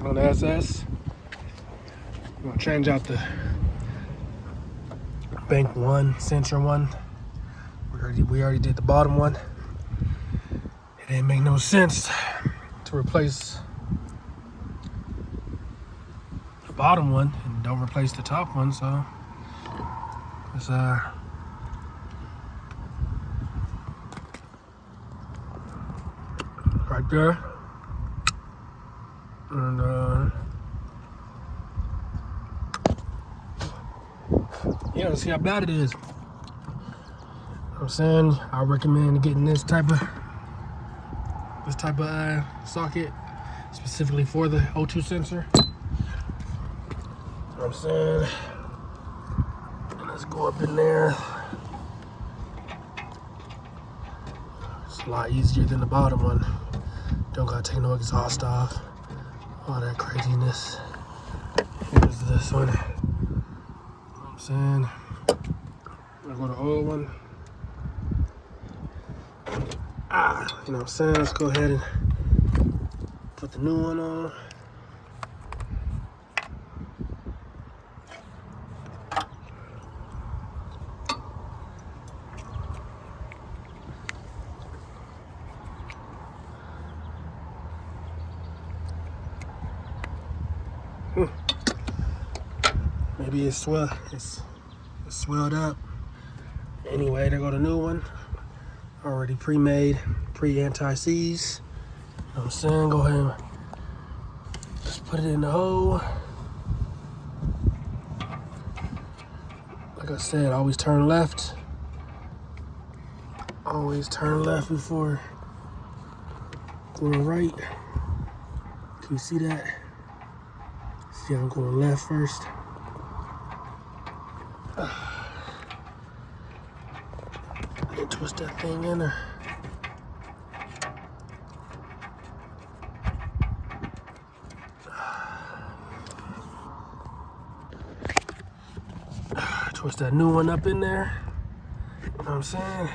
on the SS. I'm gonna change out the bank one, sensor one. We already did the bottom one. It didn't make no sense to replace the bottom one and don't replace the top one, so it's right there. And yeah, let's see how bad it is. You know what I'm saying? I recommend getting this type of socket specifically for the O2 sensor. You know what I'm saying? And let's go up in there. It's a lot easier than the bottom one. Don't gotta take no exhaust off. All that craziness. Here's this one. You know what I'm saying? I'm gonna go to the old one. You know what I'm saying? Let's go ahead and put the new one on. Maybe it's swelled up. Anyway, there go the new one. Already pre-made, pre-anti-seize. You know what I'm saying? Go ahead and just put it in the hole. Like I said, always turn left. Always turn left before going right. Can you see that? See, I'm going left first. And twist that thing in there. Twist that new one up in there. You know what I'm saying?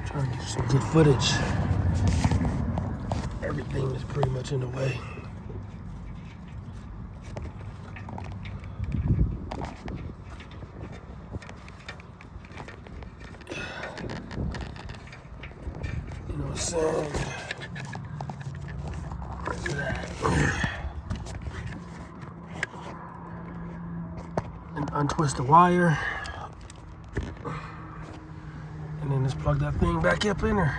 Trying to get some good footage. Everything is pretty much in the way. You know what I'm saying? Look at that. And untwist the wire. And then just plug that thing back up in there.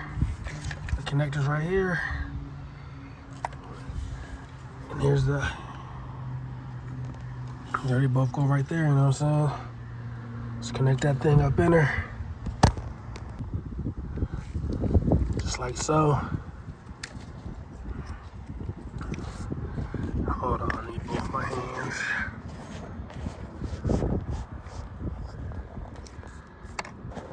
The connector's right here. And here's the, they both go right there, you know what I'm saying? Just connect that thing up in there. Just like so.